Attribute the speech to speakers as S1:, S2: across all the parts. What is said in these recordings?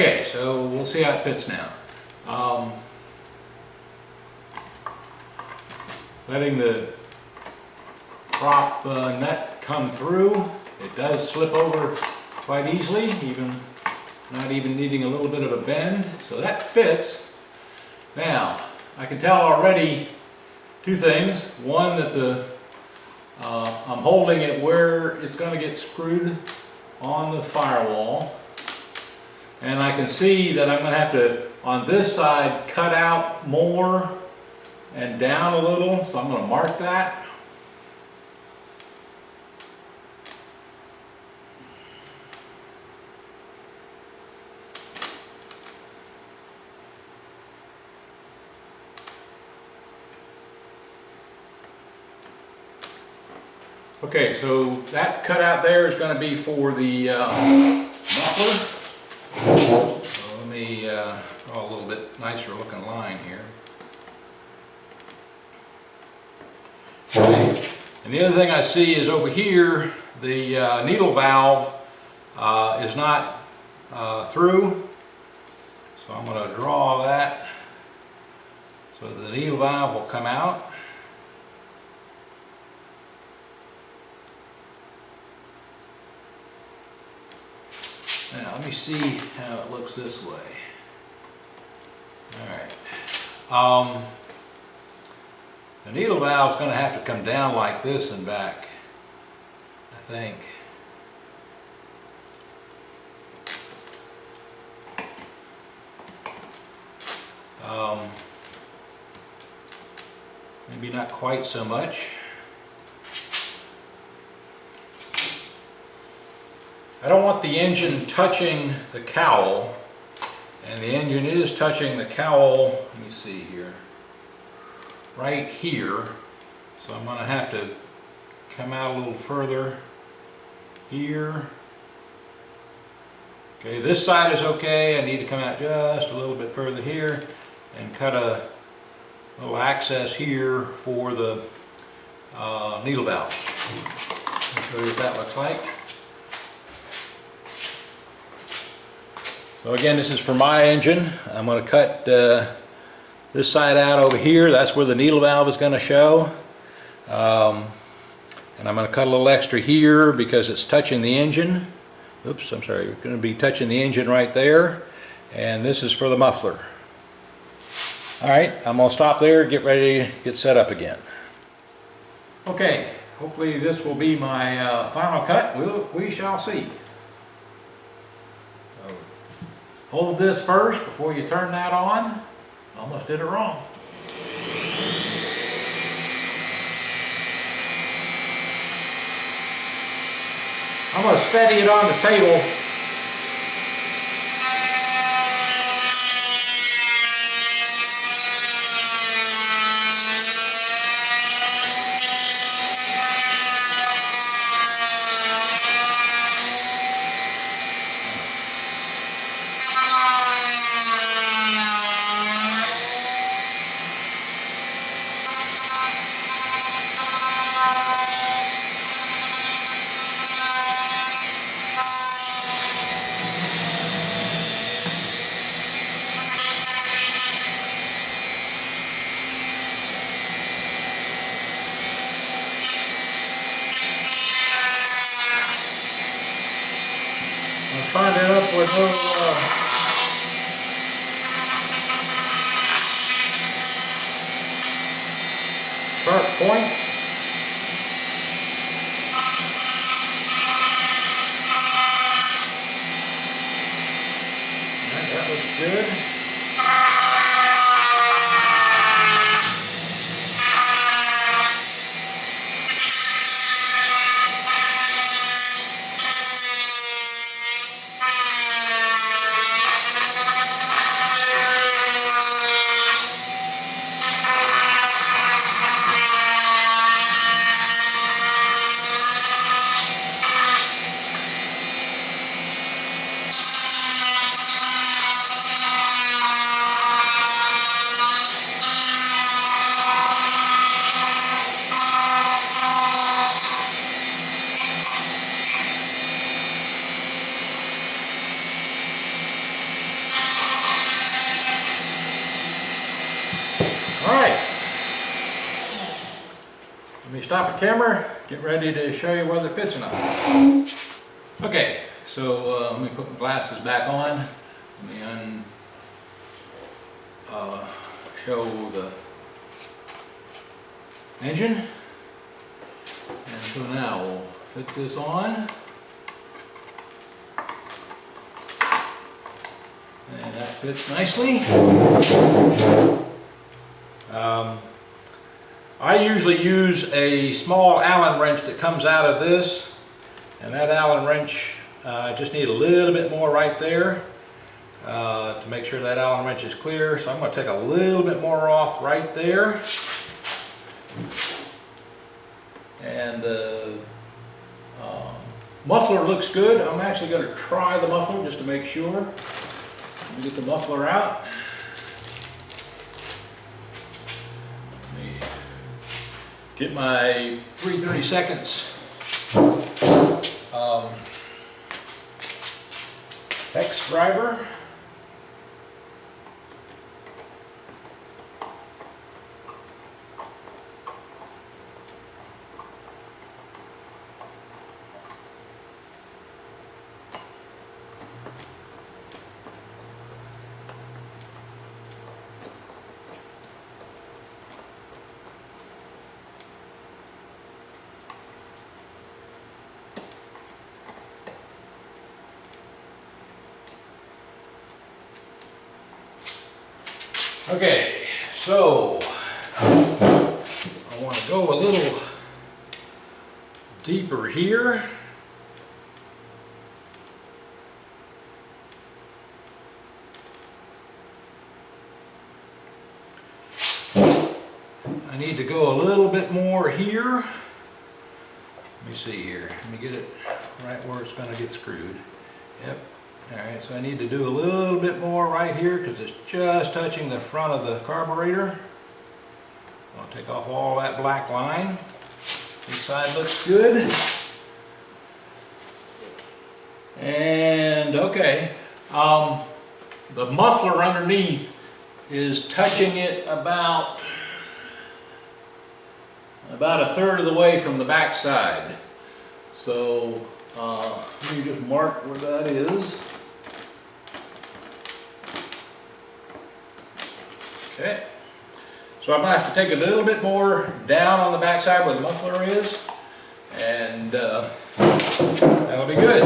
S1: Okay, so we'll see how it fits now. Letting the prop nut come through. It does slip over quite easily, not even needing a little bit of a bend. So that fits. Now, I can tell already two things. One, that I'm holding it where it's going to get screwed on the firewall. And I can see that I'm going to have to, on this side, cut out more and down a little. So I'm going to mark that. Okay, so that cutout there is going to be for the muffler. So let me draw a little bit nicer looking line here. Okay. And the other thing I see is over here, the needle valve is not through. So I'm going to draw that so the needle valve will come out. Now let me see how it looks this way. Alright. The needle valve is going to have to come down like this and back, I think. Maybe not quite so much. I don't want the engine touching the cowl, and the engine is touching the cowl, let me see here, right here. So I'm going to have to come out a little further here. Okay, this side is okay. I need to come out just a little bit further here and cut a little access here for the needle valve. I'll show you what that looks like. So again, this is for my engine. I'm going to cut this side out over here. That's where the needle valve is going to show. And I'm going to cut a little extra here because it's touching the engine. Oops, I'm sorry. It's going to be touching the engine right there. And this is for the muffler. Alright, I'm going to stop there, get ready to get set up again. Okay, hopefully this will be my final cut. We shall see. Hold this first before you turn that on. Almost did it wrong. I'm going to steady it on the table. Find it up with little sharp points. That looks good. Alright, let me stop the camera, get ready to show you whether it fits or not. Okay, so let me put my glasses back on. Let me show the engine. And so now we'll fit this on. And that fits nicely. I usually use a small Allen wrench that comes out of this, and that Allen wrench, just need a little bit more right there to make sure that Allen wrench is clear. So I'm going to take a little bit more off right there. And the muffler looks good. I'm actually going to try the muffler just to make sure. Let me get the muffler out. Get my 3/32 hex driver. Okay, so I want to go a little deeper here. I need to go a little bit more here. Let me see here. Let me get it right where it's going to get screwed. Yep. Alright, so I need to do a little bit more right here because it's just touching the front of the carburetor. I'll take off all that black line. This side looks good. And okay, the muffler underneath is touching it about a third of the way from the back side. So let me just mark where that is. Okay, so I'm going to have to take a little bit more down on the back side where the muffler is, and that'll be good.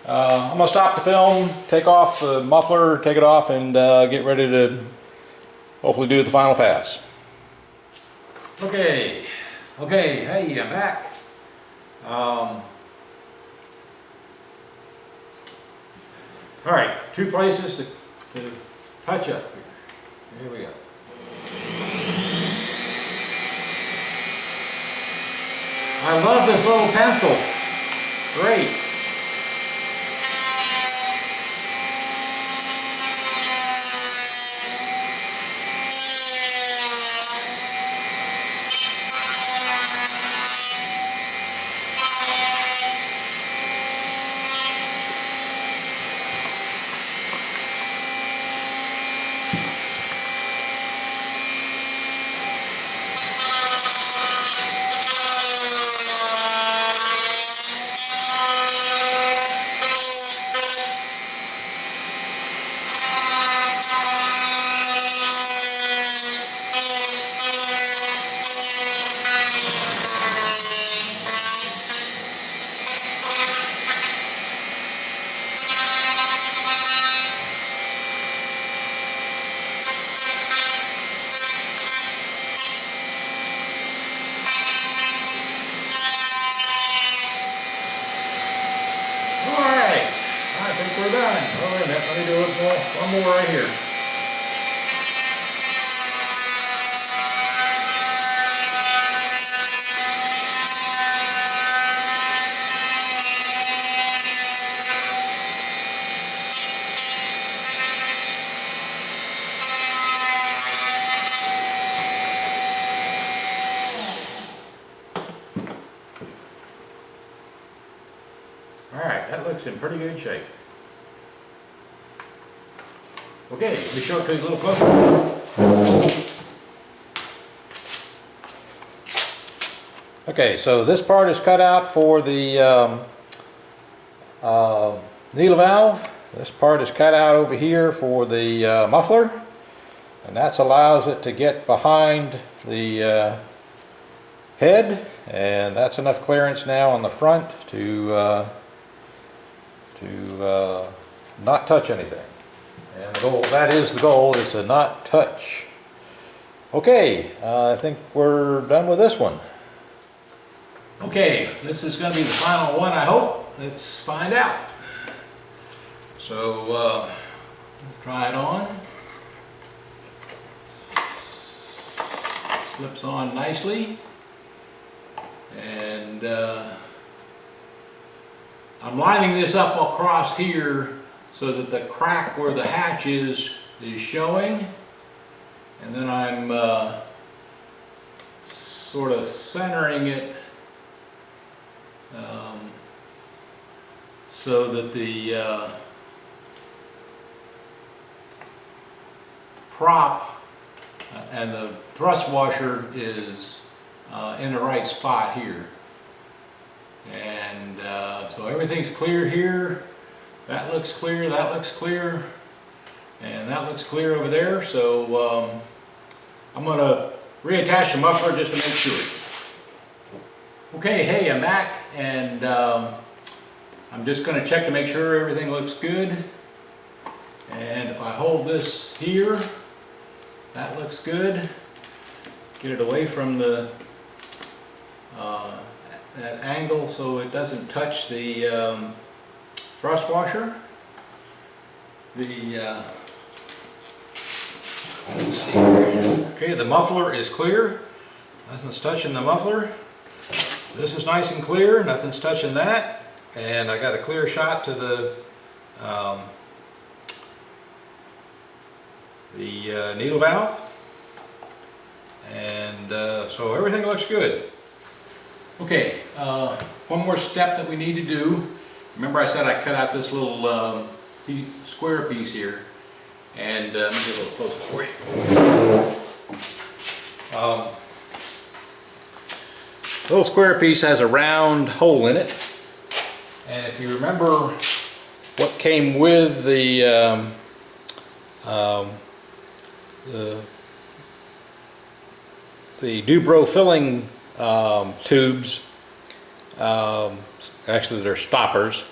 S1: I'm going to stop the film, take off the muffler, take it off, and get ready to hopefully do the final pass. Okay, hey, I'm back. Alright, two places to touch up here. Here we go. I love this little pencil. Great. We're done. Oh, wait a minute. Let me do one more right here. All right, that looks in pretty good shape. Okay, let me show it to you a little closer.
S2: Okay, so this part is cut out for the needle valve. This part is cut out over here for the muffler, and that allows it to get behind the head, and that's enough clearance now on the front to not touch anything. And the goal, that is the goal, is to not touch. Okay, I think we're done with this one.
S1: Okay, this is going to be the final one, I hope. Let's find out. So, try it on. Slips on nicely. And I'm lining this up across here so that the crack where the hatch is showing. And then I'm sort of centering it so that the prop and the thrust washer is in the right spot here. And so everything's clear here. That looks clear, that looks clear, and that looks clear over there. So I'm going to reattach the muffler just to make sure. Okay, hey, I'm back, and I'm just going to check to make sure everything looks good. And if I hold this here, that looks good. Get it away from the that angle so it doesn't touch the thrust washer. Let's see. Okay, the muffler is clear. Nothing's touching the muffler. This is nice and clear. Nothing's touching that. And I got a clear shot to the needle valve. And so everything looks good. Okay, one more step that we need to do. Remember I said I cut out this little square piece here. And let me get a little closer for you. The little square piece has a round hole in it. And if you remember what came with the Dubro filling tubes, actually they're stoppers,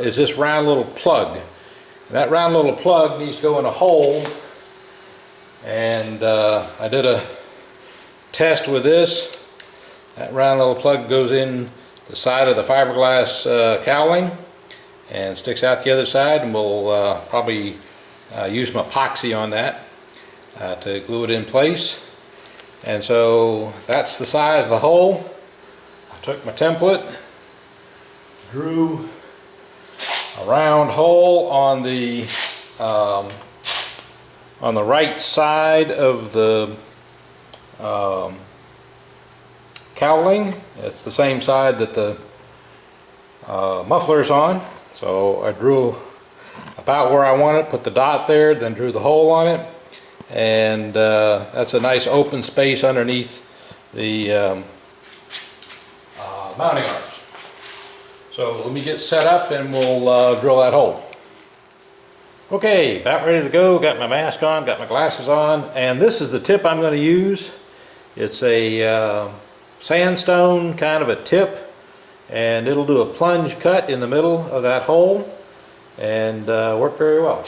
S1: is this round little plug. And that round little plug needs to go in a hole, and I did a test with this. That round little plug goes in the side of the fiberglass cowling and sticks out the other side, and we'll probably use some epoxy on that to glue it in place. And so that's the size of the hole. I took my template, drew a round hole on the right side of the cowling. It's the same side that the muffler's on. So I drew about where I want it, put the dot there, then drew the hole on it. And that's a nice open space underneath the mounting arms. So let me get set up and we'll drill that hole. Okay, about ready to go. Got my mask on, got my glasses on, and this is the tip I'm going to use. It's a sandstone kind of a tip, and it'll do a plunge cut in the middle of that hole and work very well.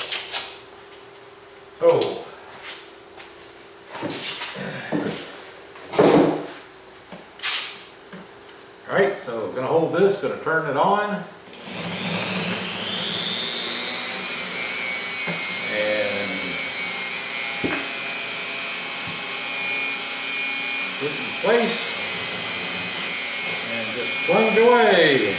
S1: So alright, so I'm going to hold this, going to turn it on, and put it in place, and just plunge away.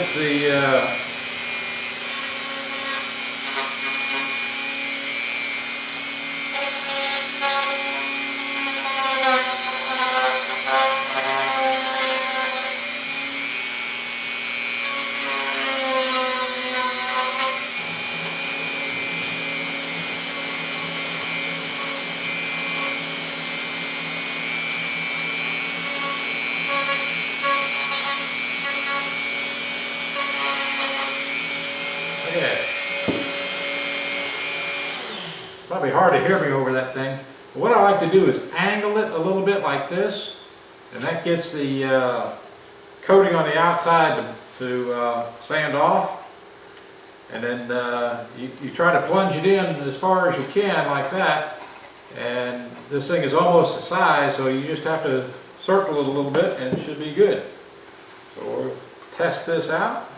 S2: gets the probably hard to hear me over that thing. But what I like to do is angle it a little bit like this, and that gets the coating on the outside to sand off. And then you try to plunge it in as far as you can like that. And this thing is almost the size, so you just have to circle it a little bit and it should be good. So we'll test this out.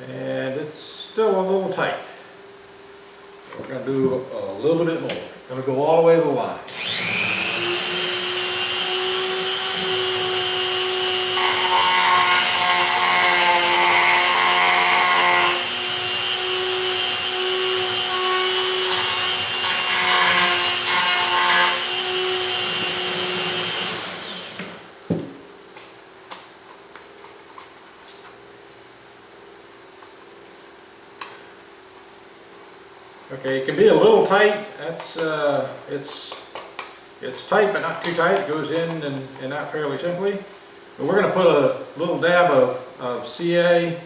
S2: And it's still a little tight. We're going to do a little bit more. Going to go all the way to the line. Okay, it can be a little tight. That's it's tight but not too tight. It goes in and out fairly simply. But we're going to put a little dab of CA.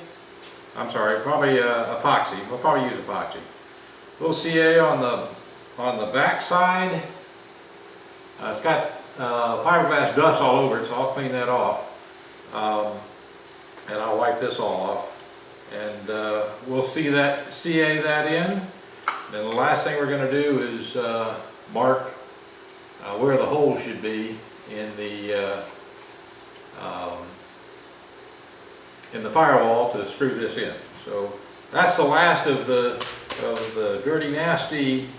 S2: I'm sorry, probably epoxy. We'll probably use epoxy. A little CA on the back side. It's got fiberglass dust all over it, so I'll clean that off. And I'll wipe this all off. And we'll CA that in. Then the last thing we're going to do is mark where the hole should be in the firewall to screw this in. So that's the last of the dirty, nasty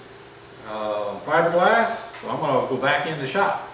S2: fiberglass. So I'm going to go back in the shop.